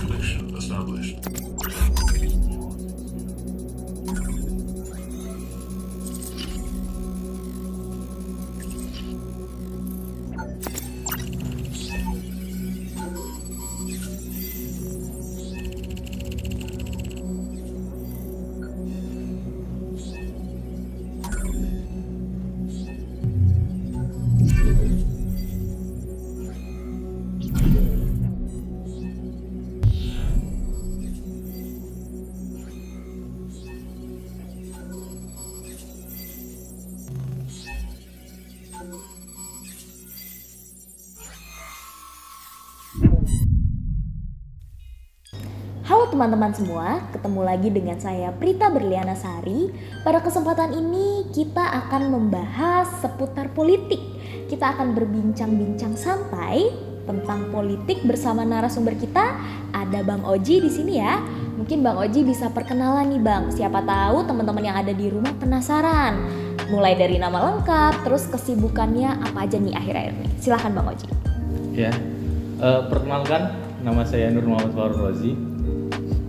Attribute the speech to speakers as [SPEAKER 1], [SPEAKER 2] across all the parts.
[SPEAKER 1] Connection established.
[SPEAKER 2] Halo teman-teman semua, ketemu lagi dengan saya Prita Berliana Sari. Pada kesempatan ini kita akan membahas seputar politik. Kita akan berbincang-bincang santai tentang politik bersama narasumber kita. Ada Bang Oji di sini ya. Mungkin Bang Oji bisa perkenalan nih Bang. Siapa tahu teman-teman yang ada di rumah penasaran. Mulai dari nama lengkap, terus kesibukannya apa aja nih akhir-akhir ini. Silahkan Bang Oji.
[SPEAKER 3] Ya, perkenalkan nama saya Nur Muhammad Farur Rozi.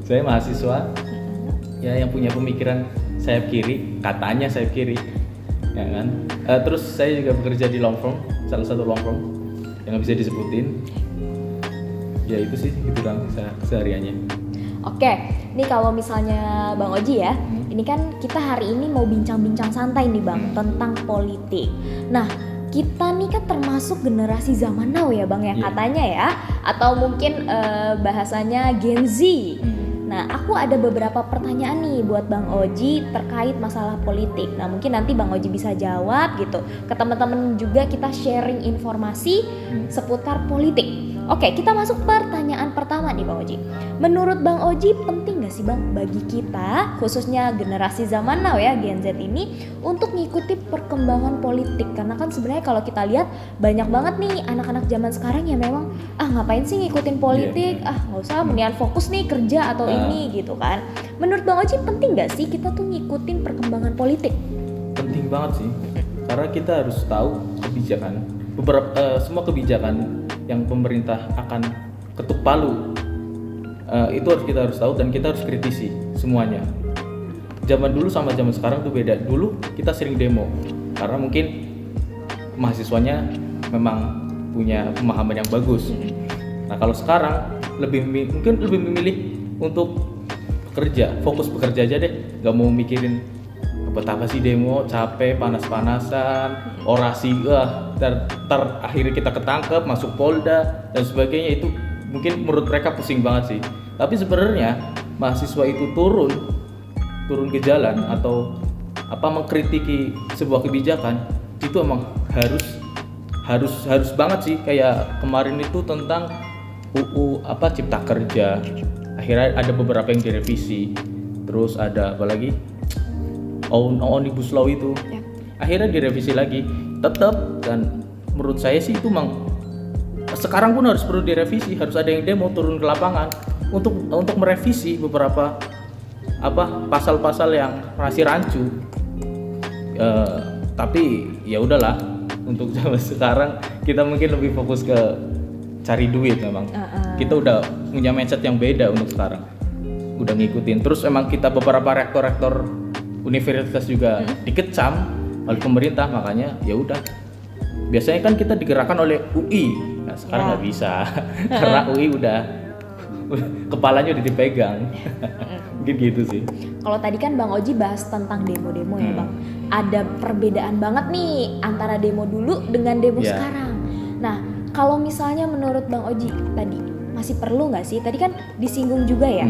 [SPEAKER 3] Saya mahasiswa ya yang punya pemikiran sayap kiri, katanya sayap kiri, ya kan. Terus saya juga bekerja di law firm, salah satu law firm yang nggak bisa disebutin. Ya itu sih, itu dong sehariannya.
[SPEAKER 2] Oke, ini kalau misalnya Bang Oji ya, ini kan kita hari ini mau bincang-bincang santai nih Bang tentang politik. Nah, kita nih kan termasuk generasi zaman now ya Bang ya, katanya ya, atau mungkin bahasanya Gen Z. Nah, aku ada beberapa pertanyaan nih buat Bang Oji terkait masalah politik. Nah, mungkin nanti Bang Oji bisa jawab gitu. Ke teman-teman juga kita sharing informasi seputar politik. Oke, kita masuk pertanyaan pertama nih Bang Oji. Menurut Bang Oji penting gak sih Bang bagi kita, khususnya generasi zaman now ya, Gen Z ini, untuk ngikuti perkembangan politik? Karena kan sebenarnya kalau kita lihat banyak banget nih anak-anak zaman sekarang yang memang ngapain sih ngikutin politik, nggak usah, mendingan fokus nih kerja atau ini gitu kan. Menurut Bang Oji penting gak sih kita tuh ngikutin perkembangan politik?
[SPEAKER 3] Penting banget sih, karena kita harus tahu kebijakan, semua kebijakan yang pemerintah akan ketuk palu, itu kita harus tahu dan kita harus kritisi semuanya. Zaman dulu sama zaman sekarang tuh beda. Dulu kita sering demo karena mungkin mahasiswanya memang punya pemahaman yang bagus. Nah kalau sekarang mungkin lebih memilih untuk bekerja, fokus bekerja aja deh, nggak mau mikirin betapa sih demo, capek, panas-panasan, orasi, akhirnya kita ketangkep, masuk Polda dan sebagainya. Itu mungkin menurut mereka pusing banget sih. Tapi sebenarnya mahasiswa itu turun ke jalan atau mengkritiki sebuah kebijakan itu emang harus banget sih. Kayak kemarin itu tentang UU Cipta Kerja, akhirnya ada beberapa yang direvisi. Terus ada apa lagi, Omnibus Law itu akhirnya direvisi lagi tetap. Dan menurut saya sih itu sekarang pun harus perlu direvisi, harus ada yang demo turun ke lapangan untuk merevisi beberapa pasal-pasal yang masih rancu. Tapi ya udahlah, untuk zaman sekarang kita mungkin lebih fokus ke cari duit. Memang kita udah punya mindset yang beda untuk sekarang, udah ngikutin. Terus emang kita beberapa rektor universitas juga dikecam oleh pemerintah, makanya ya udah. Biasanya kan kita digerakkan oleh UI, nah sekarang nggak bisa karena UI udah kepalanya udah dipegang. Mungkin gitu sih.
[SPEAKER 2] Kalau tadi kan Bang Oji bahas tentang demo-demo ya Bang, ada perbedaan banget nih antara demo dulu dengan demo sekarang. Nah kalau misalnya menurut Bang Oji tadi masih perlu nggak sih? Tadi kan disinggung juga ya,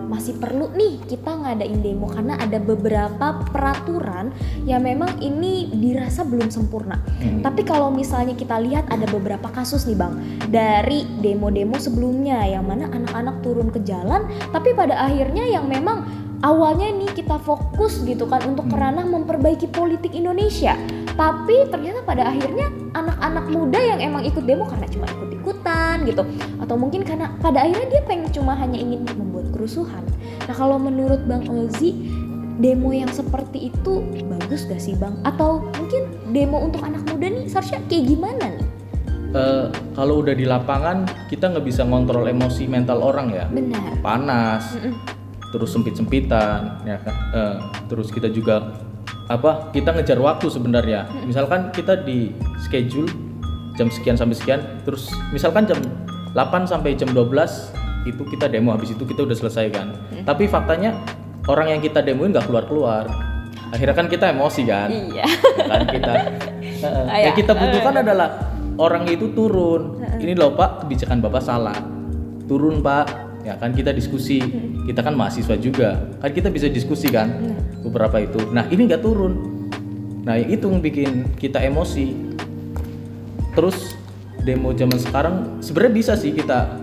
[SPEAKER 2] masih perlu nih kita ngadain demo karena ada beberapa peraturan yang memang ini dirasa belum sempurna. Tapi kalau misalnya kita lihat ada beberapa kasus nih Bang, dari demo-demo sebelumnya yang mana anak-anak turun ke jalan, tapi pada akhirnya yang memang awalnya nih kita fokus gitu kan untuk ranah memperbaiki politik Indonesia, tapi ternyata pada akhirnya anak-anak muda yang emang ikut demo karena cuma ikut-ikutan gitu, atau mungkin karena pada akhirnya dia pengen cuma hanya ingin membuat kerusuhan. Nah kalau menurut Bang Ozi demo yang seperti itu bagus gak sih Bang? Atau mungkin demo untuk anak muda nih seharusnya kayak gimana nih?
[SPEAKER 3] Kalau udah di lapangan kita nggak bisa ngontrol emosi mental orang ya.
[SPEAKER 2] Benar.
[SPEAKER 3] Panas, terus sempit-sempitan, ya kan. Terus kita juga kita ngejar waktu sebenarnya. Misalkan kita di schedule jam sekian sampai sekian, terus misalkan jam 8 sampai jam 12 itu kita demo, habis itu kita udah selesai kan. Tapi faktanya orang yang kita demoin nggak keluar-keluar. Akhirnya kan kita emosi kan.
[SPEAKER 2] Iya.
[SPEAKER 3] Kan kita yang kita butuhkan adalah orang itu turun. Ini loh Pak, kebijakan Bapak salah. Turun Pak. Ya kan kita diskusi. Kita kan mahasiswa juga. Kan kita bisa diskusi kan beberapa itu. Nah, ini nggak turun. Nah, itu yang bikin kita emosi. Terus demo zaman sekarang sebenarnya bisa sih kita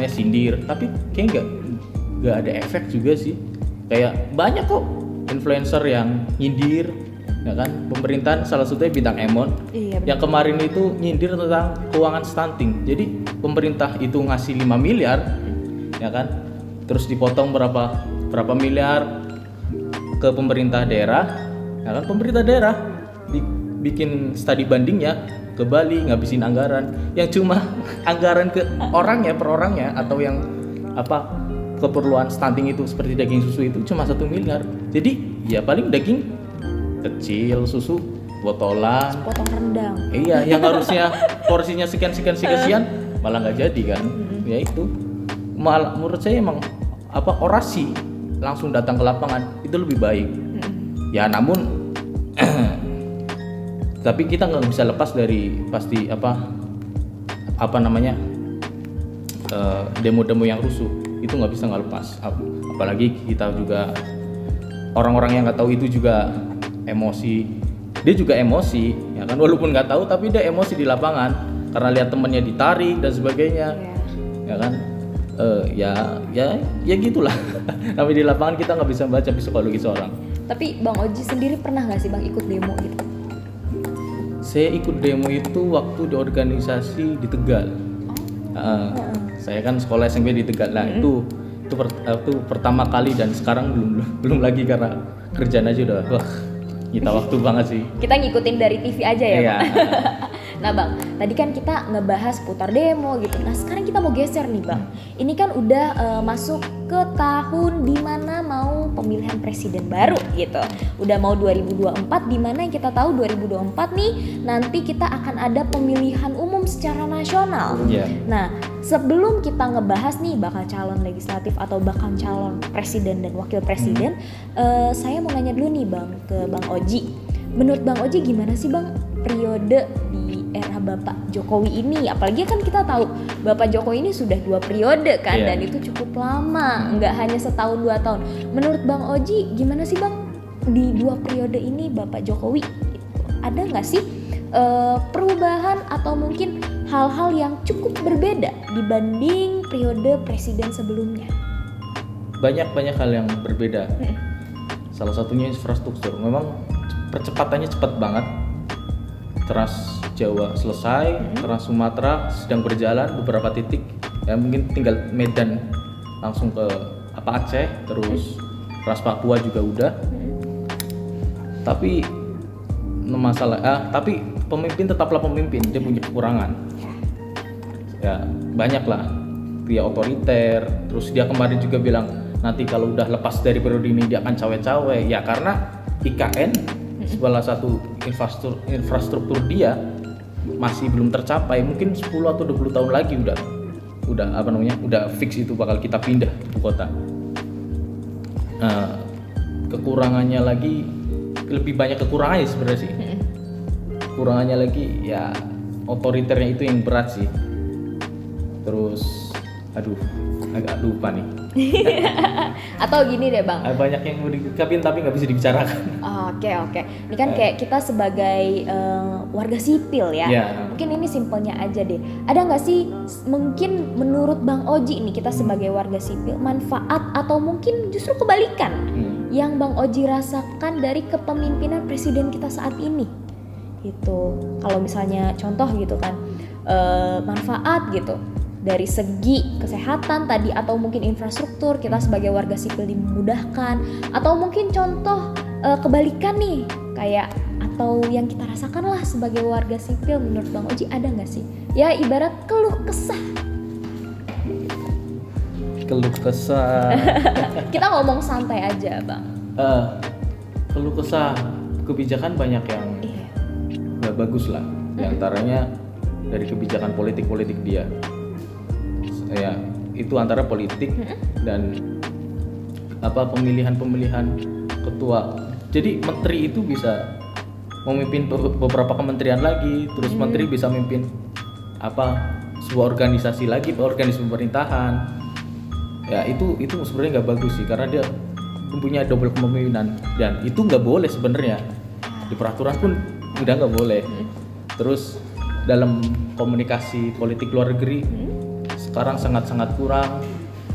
[SPEAKER 3] sindir, tapi kayak nggak ada efek juga sih. Kayak banyak kok influencer yang nyindir, ya kan, pemerintahan salah satunya Bintang Emon.
[SPEAKER 2] Iya,
[SPEAKER 3] yang kemarin itu nyindir tentang keuangan stunting. Jadi pemerintah itu ngasih 5 miliar, ya kan, terus dipotong berapa miliar ke pemerintah daerah, ya kan, pemerintah daerah bikin studi bandingnya ke Bali, ngabisin anggaran yang cuma anggaran ke orangnya per orangnya atau yang keperluan stunting itu seperti daging susu itu cuma 1 miliar. Jadi ya paling daging kecil, susu botolan,
[SPEAKER 2] potong rendang.
[SPEAKER 3] Iya, yang harusnya porsinya sekian malah nggak jadi kan. Ya itu malah menurut saya emang orasi langsung datang ke lapangan itu lebih baik. Ya namun tapi kita nggak bisa lepas dari pasti demo-demo yang rusuh itu nggak bisa nggak lepas. Apalagi kita juga orang-orang yang nggak tahu itu juga emosi, dia juga emosi, ya kan, walaupun nggak tahu tapi dia emosi di lapangan karena lihat temennya ditarik dan sebagainya, ya kan, ya gitulah. Tapi di lapangan kita nggak bisa baca psikologi seorang. Tapi
[SPEAKER 2] Bang Oji sendiri pernah nggak sih Bang ikut demo gitu?
[SPEAKER 3] Saya ikut demo itu waktu di organisasi di Tegal. Saya kan sekolah SMP di Tegal. Nah itu pertama kali dan sekarang belum lagi karena kerjaan aja udah kita waktu banget sih.
[SPEAKER 2] Kita ngikutin dari TV aja ya,
[SPEAKER 3] Bang?
[SPEAKER 2] Nah Bang, tadi kan kita ngebahas putar demo gitu. Nah sekarang kita mau geser nih Bang. Ini kan udah masuk ke tahun dimana mau pemilihan presiden baru gitu. Udah mau 2024, dimana yang kita tahu 2024 nih nanti kita akan ada pemilihan umum secara nasional. Nah sebelum kita ngebahas nih bakal calon legislatif atau bakal calon presiden dan wakil presiden, saya mau nanya dulu nih Bang ke Bang Oji. Menurut Bang Oji gimana sih Bang periode di era Bapak Jokowi ini? Apalagi kan kita tahu Bapak Jokowi ini sudah 2 periode kan, dan itu cukup lama, nggak hanya setahun 2 tahun. Menurut Bang Oji gimana sih Bang di 2 periode ini Bapak Jokowi? Ada nggak sih perubahan atau mungkin hal-hal yang cukup berbeda dibanding periode presiden sebelumnya?
[SPEAKER 3] Banyak hal yang berbeda. Salah satunya infrastruktur. Memang percepatannya cepat banget. Trans Jawa selesai, Trans Sumatera sedang berjalan beberapa titik. Ya mungkin tinggal Medan langsung ke Aceh, terus Trans Papua juga udah. Tapi tapi pemimpin tetaplah pemimpin, dia punya kekurangan. Ya banyak lah, dia otoriter. Terus dia kemarin juga bilang nanti kalau udah lepas dari periode ini dia akan cawe-cawe. Ya karena IKN salah satu infrastruktur dia masih belum tercapai. Mungkin 10 atau 20 tahun lagi udah fix itu bakal kita pindah ibu kota. Kekurangannya lagi, lebih banyak kekurangannya sebenarnya sih. Kekurangannya lagi ya otoriternya itu yang berat sih. Terus agak lupa nih.
[SPEAKER 2] Atau gini deh Bang,
[SPEAKER 3] banyak yang mau diungkapin tapi nggak bisa dibicarakan.
[SPEAKER 2] Oke. Ini kan kayak kita sebagai warga sipil ya. Mungkin ini simpelnya aja deh. Ada nggak sih mungkin menurut Bang Oji ini kita sebagai warga sipil manfaat atau mungkin justru kebalikan yang Bang Oji rasakan dari kepemimpinan presiden kita saat ini? Gitu. Kalau misalnya contoh gitu kan manfaat gitu. dari segi kesehatan tadi, atau mungkin infrastruktur kita sebagai warga sipil dimudahkan, atau mungkin contoh kebalikan nih kayak atau yang kita rasakan lah sebagai warga sipil, menurut Bang Oji ada nggak sih? Ya ibarat keluh kesah. Kita ngomong santai aja Bang.
[SPEAKER 3] Keluh kesah kebijakan banyak yang nggak bagus lah. Di antaranya dari kebijakan politik dia. Ya itu antara politik dan pemilihan ketua. Jadi menteri itu bisa memimpin beberapa kementerian lagi, terus menteri bisa memimpin sebuah organisasi lagi, organisasi pemerintahan. Ya itu sebenarnya nggak bagus sih, karena dia mempunyai double kepemimpinan dan itu nggak boleh sebenarnya. Di peraturan pun udah nggak boleh. Terus dalam komunikasi politik luar negeri sekarang sangat-sangat kurang.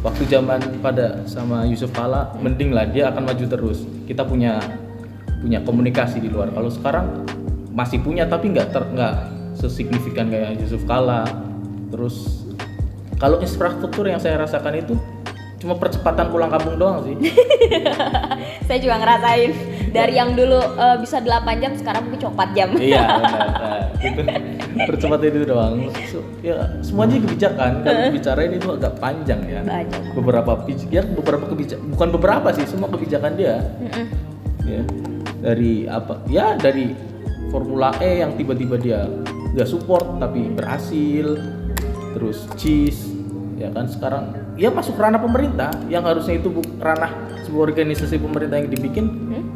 [SPEAKER 3] Waktu zaman pada sama Yusuf Kala, mending lah dia akan maju terus. Kita punya komunikasi di luar. Kalau sekarang masih punya tapi nggak sesignifikan kayak Yusuf Kala. Terus kalau infrastruktur yang saya rasakan itu cuma percepatan pulang kampung doang sih.
[SPEAKER 2] Saya juga ngerasain dari yang dulu bisa 8 jam sekarang mungkin cuma 4 jam. Iya
[SPEAKER 3] benar. Itu percepatan itu doang. Ya semuanya kebijakan. Kalau bicarain itu agak panjang ya. Beberapa kebijakan, bukan beberapa sih, semua kebijakan dia. Ya. Dari dari Formula E yang tiba-tiba dia nggak support tapi berhasil, terus cheese ya kan, sekarang ya masuk ranah pemerintah yang harusnya itu ranah sebuah organisasi pemerintah yang dibikin,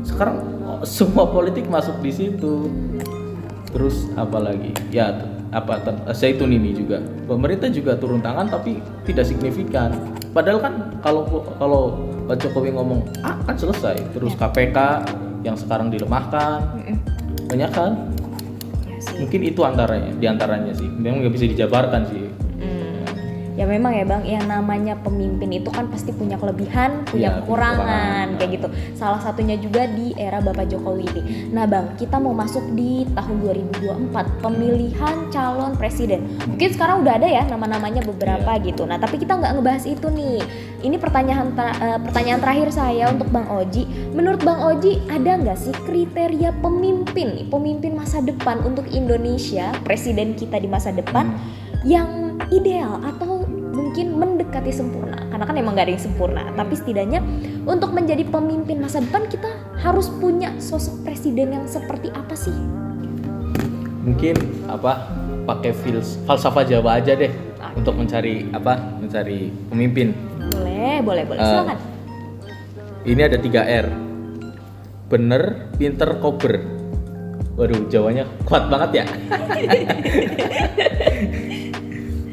[SPEAKER 3] sekarang semua politik masuk di situ. Terus apalagi ya Zaitun ini juga pemerintah juga turun tangan tapi tidak signifikan, padahal kan kalau Pak Jokowi ngomong kan selesai. Terus KPK yang sekarang dilemahkan, banyak kan? Ya sih. Mungkin itu diantaranya sih. Memang nggak bisa dijabarkan sih.
[SPEAKER 2] Ya memang ya Bang, yang namanya pemimpin itu kan pasti punya kelebihan, punya kekurangan kayak gitu. Salah satunya juga di era Bapak Jokowi ini. Nah Bang, kita mau masuk di tahun 2024, pemilihan calon presiden. Mungkin sekarang udah ada ya nama-namanya beberapa gitu. Nah tapi kita nggak ngebahas itu nih. Ini pertanyaan terakhir saya untuk Bang Oji. Menurut Bang Oji ada nggak sih kriteria pemimpin masa depan untuk Indonesia, presiden kita di masa depan yang ideal atau mungkin mendekati sempurna? Karena kan emang gak ada yang sempurna, tapi setidaknya untuk menjadi pemimpin masa depan kita harus punya sosok presiden yang seperti apa sih?
[SPEAKER 3] Mungkin pakai falsafah Jawa aja deh untuk mencari pemimpin.
[SPEAKER 2] Boleh silakan.
[SPEAKER 3] Ini ada 3 R. Bener, pinter, kober. Waduh, Jawanya kuat banget ya.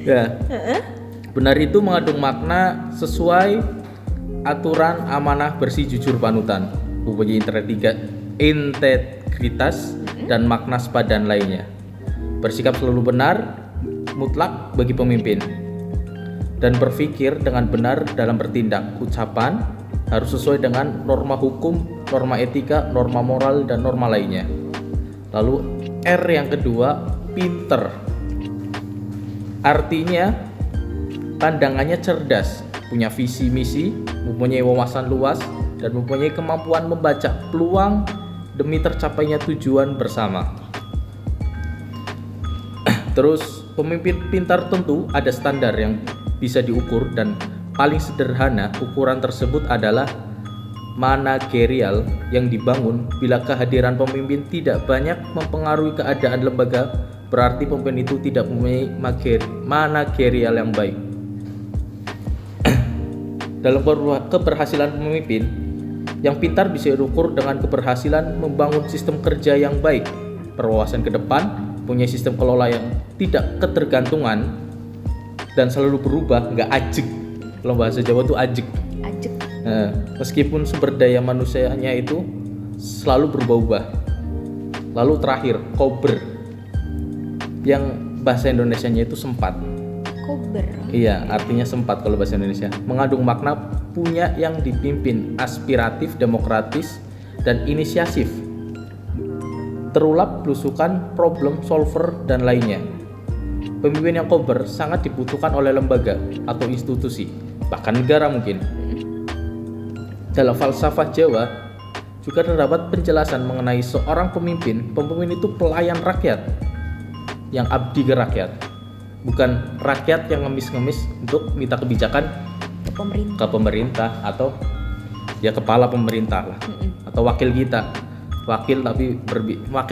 [SPEAKER 3] Ya. Benar itu mengandung makna sesuai aturan, amanah, bersih, jujur, panutan, mempunyai integritas dan makna sepadan lainnya. Bersikap selalu benar, mutlak bagi pemimpin, dan berpikir dengan benar dalam bertindak. Ucapan harus sesuai dengan norma hukum, norma etika, norma moral, dan norma lainnya. Lalu R yang kedua, pinter. Artinya pandangannya cerdas, punya visi misi, mempunyai wawasan luas, dan mempunyai kemampuan membaca peluang demi tercapainya tujuan bersama. Terus pemimpin pintar tentu ada standar yang bisa diukur, dan paling sederhana ukuran tersebut adalah manajerial yang dibangun bila kehadiran pemimpin tidak banyak mempengaruhi keadaan lembaga, berarti pemimpin itu tidak mempunyai manajerial yang baik. Dalam keberhasilan pemimpin yang pintar bisa diukur dengan keberhasilan membangun sistem kerja yang baik, berwawasan ke depan, punya sistem kelola yang tidak ketergantungan dan selalu berubah, nggak ajeg. Kalau bahasa Jawa tuh ajeg. Nah, meskipun sumber daya manusianya itu selalu berubah-ubah. Lalu terakhir, kober, yang bahasa Indonesianya itu sempat.
[SPEAKER 2] Kober.
[SPEAKER 3] Iya, artinya sempat kalau bahasa Indonesia. Mengandung makna punya yang dipimpin, aspiratif, demokratis, dan inisiatif. Terulap, belusukan, problem solver, dan lainnya. pemimpin yang kober sangat dibutuhkan oleh lembaga atau institusi, bahkan negara mungkin. Dalam falsafah Jawa juga terdapat penjelasan mengenai seorang pemimpin. Pemimpin itu pelayan rakyat yang abdi ke rakyat, bukan rakyat yang ngemis-ngemis untuk minta kebijakan ke pemerintah atau ya kepala pemerintah lah, atau wakil kita, wakil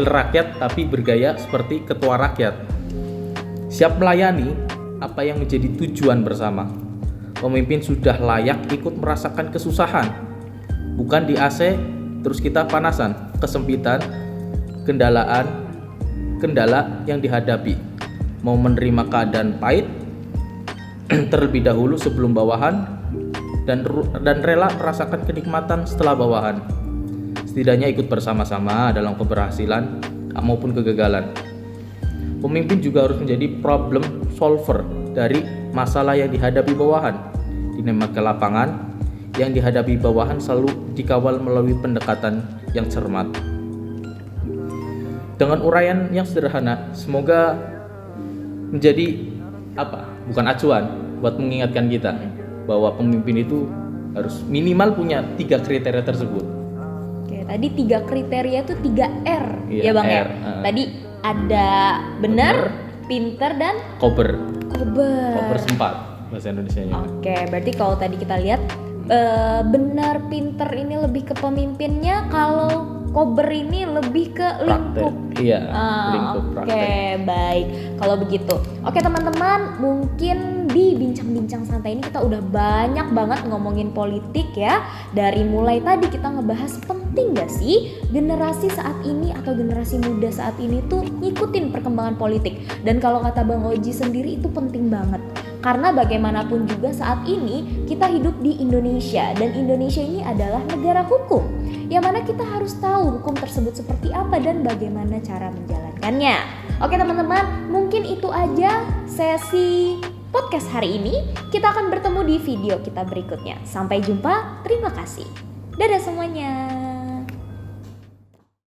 [SPEAKER 3] rakyat tapi bergaya seperti ketua rakyat, siap melayani apa yang menjadi tujuan bersama. Pemimpin sudah layak ikut merasakan kesusahan, bukan di AC terus kita panasan, kesempitan, kendala yang dihadapi, mau menerima keadaan pahit terlebih dahulu sebelum bawahan, dan rela merasakan kenikmatan setelah bawahan. Setidaknya ikut bersama-sama dalam keberhasilan maupun kegagalan. Pemimpin juga harus menjadi problem solver dari masalah yang dihadapi bawahan. Dinamika lapangan yang dihadapi bawahan selalu dikawal melalui pendekatan yang cermat. Dengan uraian yang sederhana, semoga menjadi bukan acuan buat mengingatkan kita bahwa pemimpin itu harus minimal punya 3 kriteria tersebut.
[SPEAKER 2] Oke, tadi 3 kriteria itu 3 R, ya Bang
[SPEAKER 3] R,
[SPEAKER 2] ya. Tadi ada benar, pinter, dan
[SPEAKER 3] kober
[SPEAKER 2] sempat
[SPEAKER 3] bahasa Indonesianya.
[SPEAKER 2] Oke, berarti kalau tadi kita lihat benar, pinter ini lebih ke pemimpinnya, kalau kober ini lebih ke lingkup.
[SPEAKER 3] Lingkup praktek.
[SPEAKER 2] Oke, baik. Kalau begitu. Oke, teman-teman, mungkin di bincang-bincang santai ini kita udah banyak banget ngomongin politik ya. Dari mulai tadi kita ngebahas penting gak sih generasi saat ini atau generasi muda saat ini tuh ngikutin perkembangan politik. Dan kalau kata Bang Oji sendiri itu penting banget. Karena bagaimanapun juga saat ini kita hidup di Indonesia, dan Indonesia ini adalah negara hukum, yang mana kita harus tahu hukum tersebut seperti apa dan bagaimana cara menjalankannya. Oke teman-teman, mungkin itu aja sesi podcast hari ini. Kita akan bertemu di video kita berikutnya. Sampai jumpa, terima kasih. Dadah semuanya.